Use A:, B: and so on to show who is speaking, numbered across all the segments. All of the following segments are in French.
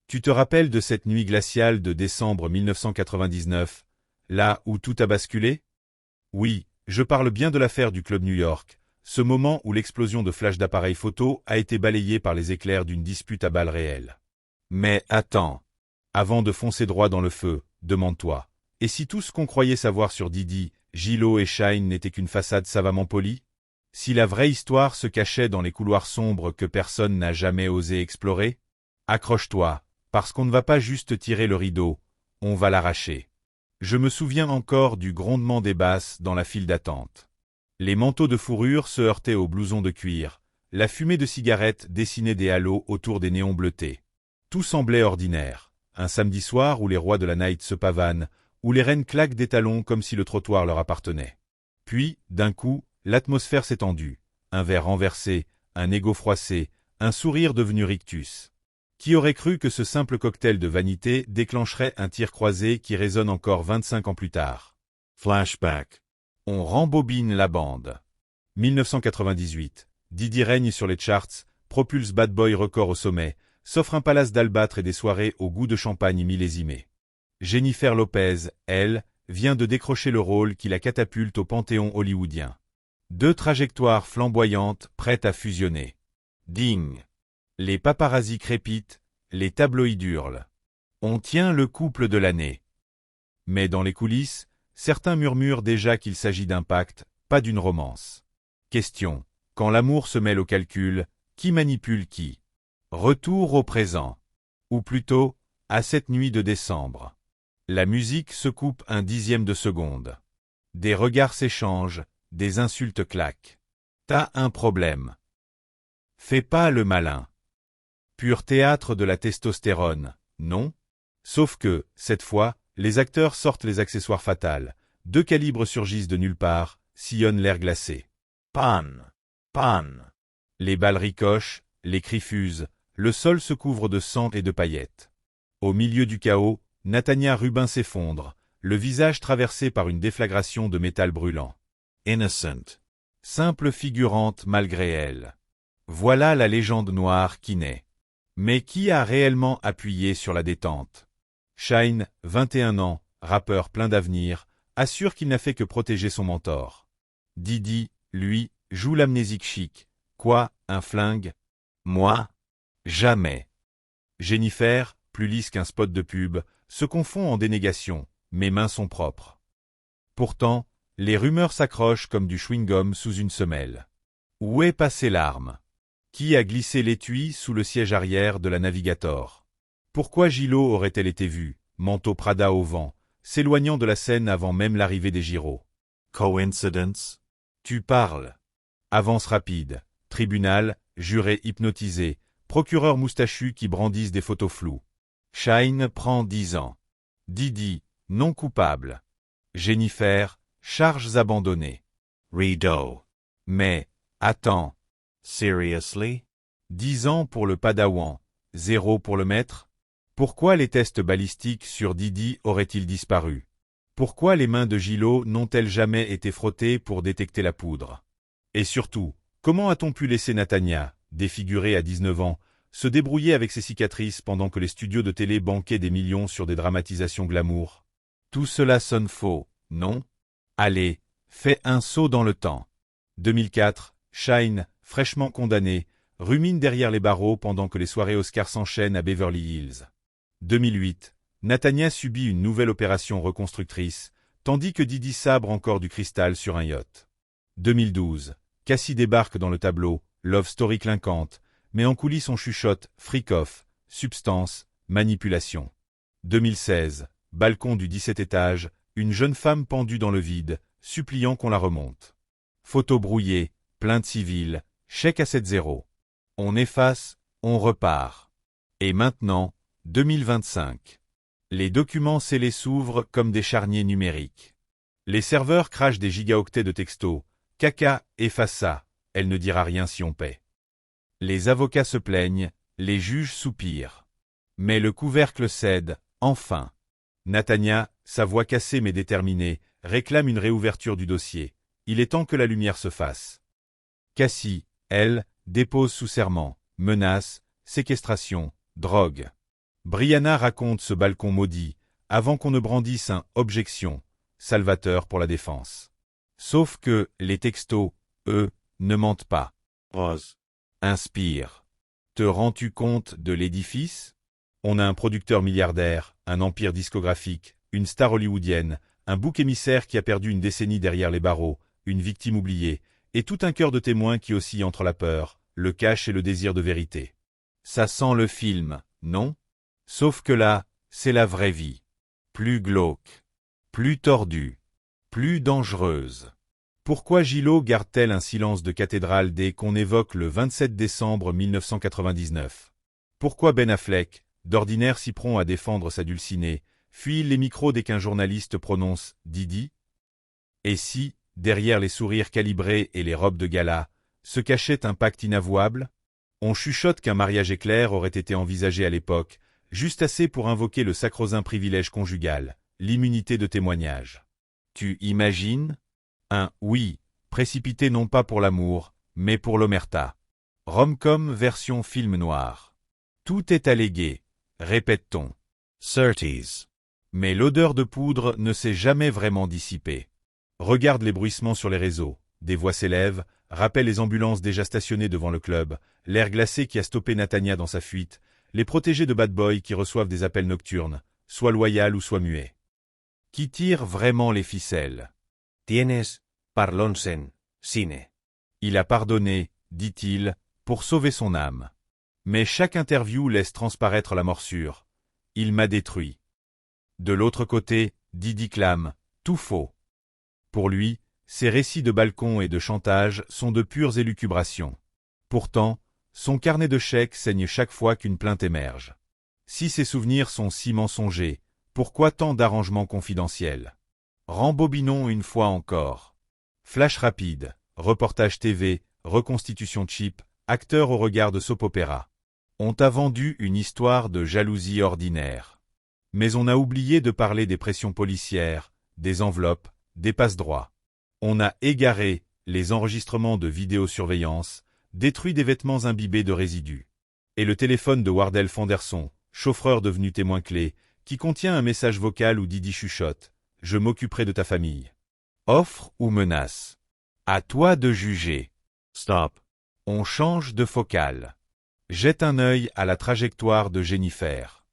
A: Tu te rappelles de cette nuit glaciale de décembre 1999, là où tout a basculé? Oui, je parle bien de l'affaire du Club New York, ce moment où l'explosion de flash d'appareils photo a été balayée par les éclairs d'une dispute à balles réelles. Mais attends. Avant de foncer droit dans le feu, demande-toi, et si tout ce qu'on croyait savoir sur Didi, Gilo et Shyne n'était qu'une façade savamment polie? Si la vraie histoire se cachait dans les couloirs sombres que personne n'a jamais osé explorer? Accroche-toi, parce qu'on ne va pas juste tirer le rideau, on va l'arracher. Je me souviens encore du grondement des basses dans la file d'attente. Les manteaux de fourrure se heurtaient aux blousons de cuir, la fumée de cigarettes dessinait des halos autour des néons bleutés. Tout semblait ordinaire, un samedi soir où les rois de la night se pavanent, où les reines claquent des talons comme si le trottoir leur appartenait. Puis, d'un coup, l'atmosphère s'est tendue, un verre renversé, un égo froissé, un sourire devenu rictus. Qui aurait cru que ce simple cocktail de vanité déclencherait un tir croisé qui résonne encore 25 ans plus tard? Flashback. On rembobine la bande. 1998. Didi règne sur les charts, propulse Bad Boy record au sommet, s'offre un palace d'albâtre et des soirées au goût de champagne millésimé. Jennifer Lopez, elle, vient de décrocher le rôle qui la catapulte au panthéon hollywoodien. Deux trajectoires flamboyantes prêtes à fusionner. Ding. Les paparazzis crépitent, les tabloïds hurlent. On tient le couple de l'année. Mais dans les coulisses, certains murmurent déjà qu'il s'agit d'un pacte, pas d'une romance. Question. Quand l'amour se mêle au calcul, qui manipule qui? Retour au présent. Ou plutôt, à cette nuit de décembre. La musique se coupe un dixième de seconde. Des regards s'échangent, des insultes claquent. T'as un problème. Fais pas le malin. Pur théâtre de la testostérone, non? Sauf que, cette fois, les acteurs sortent les accessoires fatals. Deux calibres surgissent de nulle part, sillonnent l'air glacé. Panne! Panne! Les balles ricochent, les cris fusent, le sol se couvre de sang et de paillettes. Au milieu du chaos, Natania Rubin s'effondre, le visage traversé par une déflagration de métal brûlant. Innocent. Simple figurante malgré elle. Voilà la légende noire qui naît. Mais qui a réellement appuyé sur la détente? Shyne, 21 ans, rappeur plein d'avenir, assure qu'il n'a fait que protéger son mentor. Didi, lui, joue l'amnésique chic. Quoi, un flingue? Moi? Jamais. Jennifer, plus lisse qu'un spot de pub, se confond en dénégation, mes mains sont propres. Pourtant, les rumeurs s'accrochent comme du chewing-gum sous une semelle. Où est passée l'arme? Qui a glissé l'étui sous le siège arrière de la Navigator? Pourquoi Gilo aurait-elle été vue, manteau Prada au vent, s'éloignant de la scène avant même l'arrivée des gyros? Coincidence? Tu parles. Avance rapide, tribunal, juré hypnotisé, procureur moustachu qui brandissent des photos floues. Shyne prend 10 ans. Didi, non coupable. Jennifer, charges abandonnées. Rideau. Mais, attends. Seriously? 10 ans pour le padawan, 0 pour le maître? Pourquoi les tests balistiques sur Didi auraient-ils disparu? Pourquoi les mains de Gilo n'ont-elles jamais été frottées pour détecter la poudre? Et surtout, comment a-t-on pu laisser Natania, défigurée à 19 ans, se débrouiller avec ses cicatrices pendant que les studios de télé banquaient des millions sur des dramatisations glamour? Tout cela sonne faux, non? Allez, fais un saut dans le temps. 2004, Shyne, fraîchement condamné, rumine derrière les barreaux pendant que les soirées Oscar s'enchaînent à Beverly Hills. 2008, Natania subit une nouvelle opération reconstructrice, tandis que Didi sabre encore du cristal sur un yacht. 2012, Cassie débarque dans le tableau, love story clinquante, mais en coulisses on chuchote, freak-off, substance, manipulation. 2016, balcon du 17 étage, une jeune femme pendue dans le vide, suppliant qu'on la remonte. Photo brouillée, plainte civile, chèque à 7-0. On efface, on repart. Et maintenant, 2025. Les documents scellés s'ouvrent comme des charniers numériques. Les serveurs crachent des gigaoctets de textos. Caca, efface ça, elle ne dira rien si on paie. Les avocats se plaignent, les juges soupirent. Mais le couvercle cède, enfin. Natania, sa voix cassée mais déterminée, réclame une réouverture du dossier. Il est temps que la lumière se fasse. Cassie, elle, dépose sous serment, menace, séquestration, drogue. Brianna raconte ce balcon maudit, avant qu'on ne brandisse un « objection » salvateur pour la défense. Sauf que, les textos, eux, ne mentent pas.
B: Rose.
A: Inspire. Te rends-tu compte de l'édifice? On a un producteur milliardaire, un empire discographique, une star hollywoodienne, un bouc émissaire qui a perdu une décennie derrière les barreaux, une victime oubliée, et tout un cœur de témoins qui oscille entre la peur, le cache et le désir de vérité. Ça sent le film, non? Sauf que là, c'est la vraie vie. Plus glauque, plus tordue, plus dangereuse. Pourquoi Gillot garde-t-elle un silence de cathédrale dès qu'on évoque le 27 décembre 1999? Pourquoi Ben Affleck, d'ordinaire si prompt à défendre sa dulcinée, fuit les micros dès qu'un journaliste prononce « Didi » ? Et si, derrière les sourires calibrés et les robes de gala, se cachait un pacte inavouable? On chuchote qu'un mariage éclair aurait été envisagé à l'époque, juste assez pour invoquer le sacro-saint privilège conjugal, l'immunité de témoignage. Tu imagines? Un « oui », précipité non pas pour l'amour, mais pour l'omerta. Rom-com version film noir. Tout est allégué, répète-t-on.
B: 30s.
A: Mais l'odeur de poudre ne s'est jamais vraiment dissipée. Regarde les bruissements sur les réseaux. Des voix s'élèvent, rappellent les ambulances déjà stationnées devant le club, l'air glacé qui a stoppé Natania dans sa fuite, les protégés de bad boy qui reçoivent des appels nocturnes, soit loyaux ou soit muets. Qui tire vraiment les ficelles?
B: Tienes, parlonsen, cine.
A: Il a pardonné, dit-il, pour sauver son âme. Mais chaque interview laisse transparaître la morsure. Il m'a détruit. De l'autre côté, Didi clame, tout faux. Pour lui, ses récits de balcon et de chantage sont de pures élucubrations. Pourtant, son carnet de chèques saigne chaque fois qu'une plainte émerge. Si ses souvenirs sont si mensongers, pourquoi tant d'arrangements confidentiels? Rembobinons une fois encore. Flash rapide, reportage TV, reconstitution cheap, acteur au regard de soap-opéra. On t'a vendu une histoire de jalousie ordinaire. Mais on a oublié de parler des pressions policières, des enveloppes, des passe-droits. On a égaré les enregistrements de vidéosurveillance, détruit des vêtements imbibés de résidus. Et le téléphone de Wardell Fanderson, chauffeur devenu témoin clé, qui contient un message vocal où Didi chuchote « Je m'occuperai de ta famille ». Offre ou menace? À toi de juger.
B: Stop.
A: On change de focale. Jette un œil à la trajectoire de Jennifer.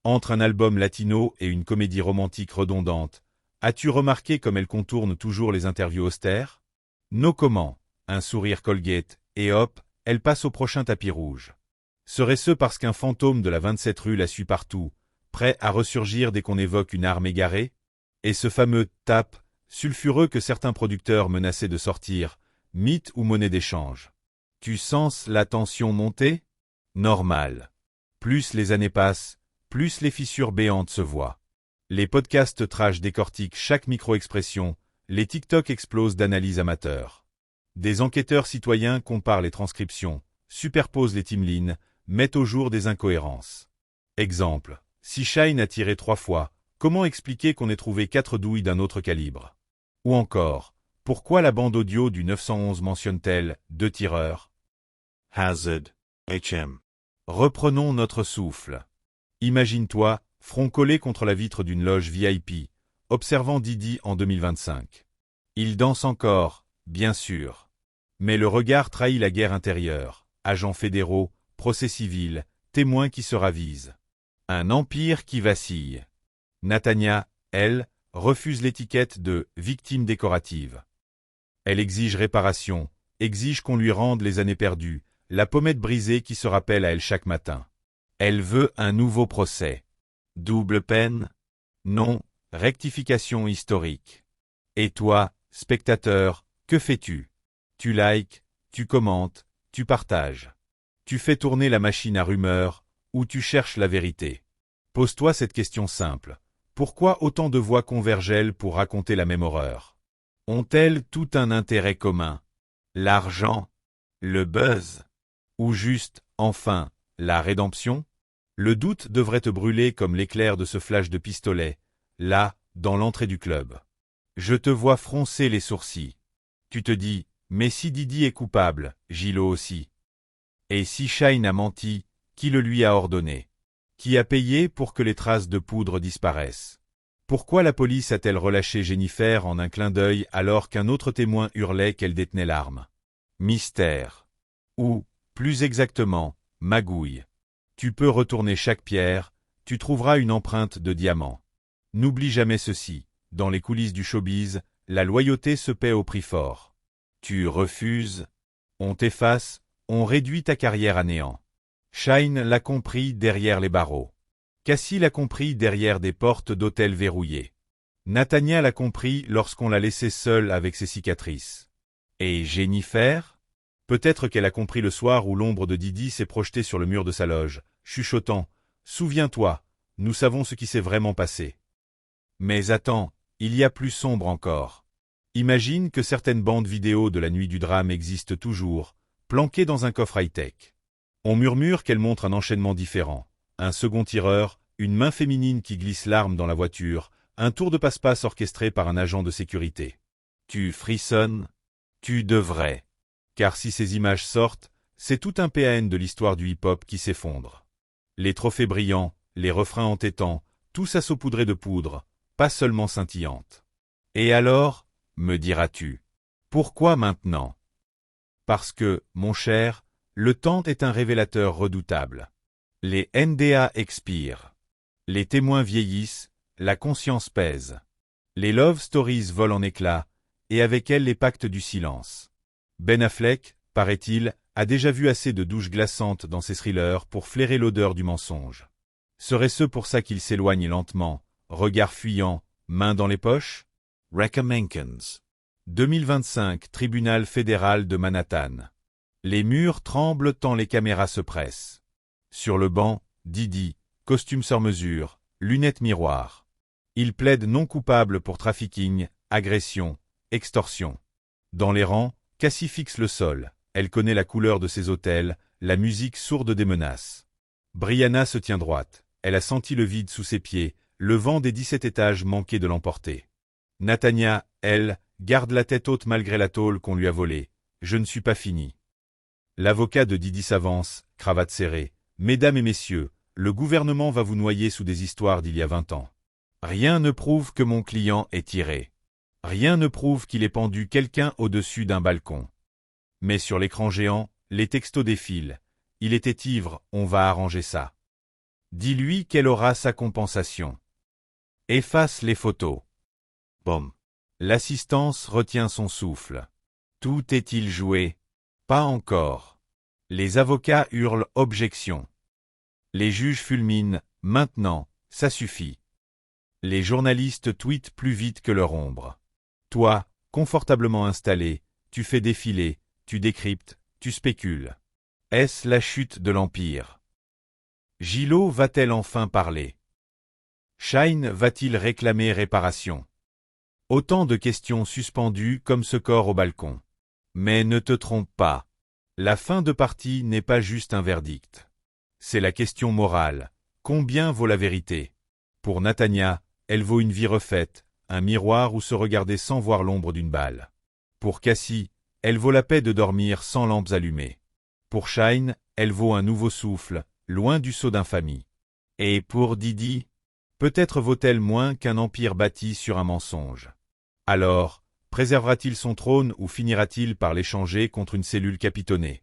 A: Entre un album latino et une comédie romantique redondante, as-tu remarqué comme elle contourne toujours les interviews austères? No comment, un sourire Colgate, et hop, elle passe au prochain tapis rouge. Serait-ce parce qu'un fantôme de la 27 rue la suit partout, prêt à ressurgir dès qu'on évoque une arme égarée? Et ce fameux « tape » sulfureux que certains producteurs menaçaient de sortir, mythe ou monnaie d'échange? Tu sens la tension monter? Normal. Plus les années passent, plus les fissures béantes se voient. Les podcasts trash décortiquent chaque micro-expression, les TikTok explosent d'analyses amateurs. Des enquêteurs citoyens comparent les transcriptions, superposent les timelines, mettent au jour des incohérences. Exemple, si Shine a tiré 3 fois, comment expliquer qu'on ait trouvé 4 douilles d'un autre calibre? Ou encore, pourquoi la bande audio du 911 mentionne-t-elle 2 tireurs?
B: Hazard. HM.
A: Reprenons notre souffle. Imagine-toi, front collé contre la vitre d'une loge VIP, observant Didi en 2025. Il danse encore, bien sûr. Mais le regard trahit la guerre intérieure, agents fédéraux, procès civils, témoins qui se ravisent. Un empire qui vacille. Natania, elle, refuse l'étiquette de « victime décorative ». Elle exige réparation, exige qu'on lui rende les années perdues, la pommette brisée qui se rappelle à elle chaque matin. Elle veut un nouveau procès. Double peine? Non, rectification historique. Et toi, spectateur, que fais-tu? Tu likes, tu commentes, tu partages. Tu fais tourner la machine à rumeurs, ou tu cherches la vérité. Pose-toi cette question simple. Pourquoi autant de voix convergent-elles pour raconter la même horreur? Ont-elles tout un intérêt commun? L'argent? Le buzz? Ou juste, enfin, la rédemption? Le doute devrait te brûler comme l'éclair de ce flash de pistolet, là, dans l'entrée du club. Je te vois froncer les sourcils. Tu te dis, mais si Didi est coupable, Gillot aussi. Et si Shine a menti, qui le lui a ordonné? Qui a payé pour que les traces de poudre disparaissent? Pourquoi la police a-t-elle relâché Jennifer en un clin d'œil alors qu'un autre témoin hurlait qu'elle détenait l'arme? Mystère. Ou, plus exactement, magouille. Tu peux retourner chaque pierre, tu trouveras une empreinte de diamant. N'oublie jamais ceci, dans les coulisses du showbiz, la loyauté se paie au prix fort. Tu refuses, on t'efface, on réduit ta carrière à néant. Shine l'a compris derrière les barreaux. Cassie l'a compris derrière des portes d'hôtels verrouillées. Nathania l'a compris lorsqu'on l'a laissée seule avec ses cicatrices. Et Jennifer? Peut-être qu'elle a compris le soir où l'ombre de Didi s'est projetée sur le mur de sa loge, chuchotant « Souviens-toi, nous savons ce qui s'est vraiment passé. » Mais attends, il y a plus sombre encore. Imagine que certaines bandes vidéo de la nuit du drame existent toujours, planquées dans un coffre high-tech. On murmure qu'elles montrent un enchaînement différent. Un second tireur, une main féminine qui glisse l'arme dans la voiture, un tour de passe-passe orchestré par un agent de sécurité. Tu frissonnes? Tu devrais. Car si ces images sortent, c'est tout un PAN de l'histoire du hip-hop qui s'effondre. Les trophées brillants, les refrains entêtants, tout ça saupoudré de poudre, pas seulement scintillante. Et alors, me diras-tu, pourquoi maintenant? Parce que, mon cher, le temps est un révélateur redoutable. Les NDA expirent. Les témoins vieillissent, la conscience pèse. Les love stories volent en éclats, et avec elles les pactes du silence. Ben Affleck, paraît-il, a déjà vu assez de douches glaçantes dans ses thrillers pour flairer l'odeur du mensonge. Serait-ce pour ça qu'il s'éloigne lentement, regard fuyant, main dans les poches?
B: Rebecca Menkins.
A: 2025, tribunal fédéral de Manhattan. Les murs tremblent tant les caméras se pressent. Sur le banc, Didi, costume sur mesure, lunettes miroir. Il plaide non coupable pour trafficking, agression, extorsion. Dans les rangs, Cassie fixe le sol, elle connaît la couleur de ses hôtels, la musique sourde des menaces. Brianna se tient droite, elle a senti le vide sous ses pieds, le vent des 17 étages manquait de l'emporter. Nathania, elle, garde la tête haute malgré la tôle qu'on lui a volée. Je ne suis pas fini. L'avocat de Didi s'avance, cravate serrée. Mesdames et messieurs, le gouvernement va vous noyer sous des histoires d'il y a 20 ans. Rien ne prouve que mon client est tiré. Rien ne prouve qu'il ait pendu quelqu'un au-dessus d'un balcon. Mais sur l'écran géant, les textos défilent. Il était ivre, on va arranger ça. Dis-lui qu'elle aura sa compensation. Efface les photos.
B: Boum.
A: L'assistance retient son souffle. Tout est-il joué? Pas encore. Les avocats hurlent objection. Les juges fulminent, maintenant, ça suffit. Les journalistes tweetent plus vite que leur ombre. Toi, confortablement installé, tu fais défiler, tu décryptes, tu spécules. Est-ce la chute de l'Empire? Gillot va-t-elle enfin parler? Shine va-t-il réclamer réparation? Autant de questions suspendues comme ce corps au balcon. Mais ne te trompe pas. La fin de partie n'est pas juste un verdict. C'est la question morale. Combien vaut la vérité? Pour Nathania, elle vaut une vie refaite, un miroir où se regarder sans voir l'ombre d'une balle. Pour Cassie, elle vaut la paix de dormir sans lampes allumées. Pour Shine, elle vaut un nouveau souffle, loin du sceau d'infamie. Et pour Didi, peut-être vaut-elle moins qu'un empire bâti sur un mensonge. Alors, préservera-t-il son trône ou finira-t-il par l'échanger contre une cellule capitonnée?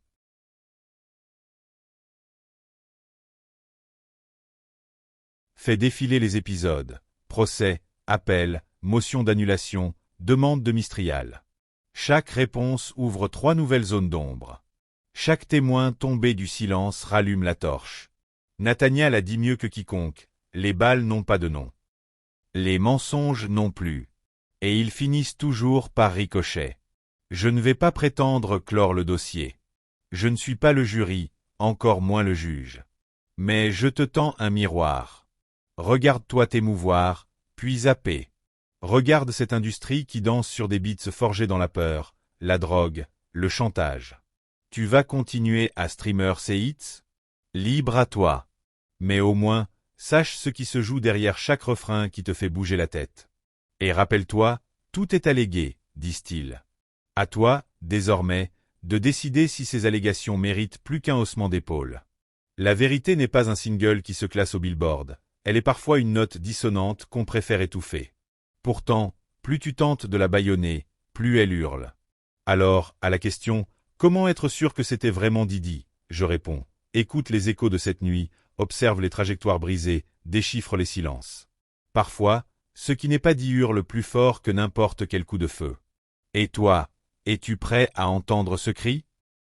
A: Fait défiler les épisodes. Procès, appel, motion d'annulation, demande de Mistral. Chaque réponse ouvre 3 nouvelles zones d'ombre. Chaque témoin tombé du silence rallume la torche. Nathania l'a dit mieux que quiconque, les balles n'ont pas de nom. Les mensonges non plus. Et ils finissent toujours par ricochet. Je ne vais pas prétendre clore le dossier. Je ne suis pas le jury, encore moins le juge. Mais je te tends un miroir. Regarde-toi t'émouvoir, puis zapper. Regarde cette industrie qui danse sur des beats forgés dans la peur, la drogue, le chantage. Tu vas continuer à streamer ces hits? Libre à toi. Mais au moins, sache ce qui se joue derrière chaque refrain qui te fait bouger la tête. Et rappelle-toi, tout est allégué, disent-ils. À toi, désormais, de décider si ces allégations méritent plus qu'un haussement d'épaule. La vérité n'est pas un single qui se classe au Billboard. Elle est parfois une note dissonante qu'on préfère étouffer. Pourtant, plus tu tentes de la bâillonner, plus elle hurle. Alors, à la question « Comment être sûr que c'était vraiment Didi ?» je réponds « Écoute les échos de cette nuit, observe les trajectoires brisées, déchiffre les silences. Parfois, ce qui n'est pas dit hurle plus fort que n'importe quel coup de feu. Et toi, es-tu prêt à entendre ce cri ?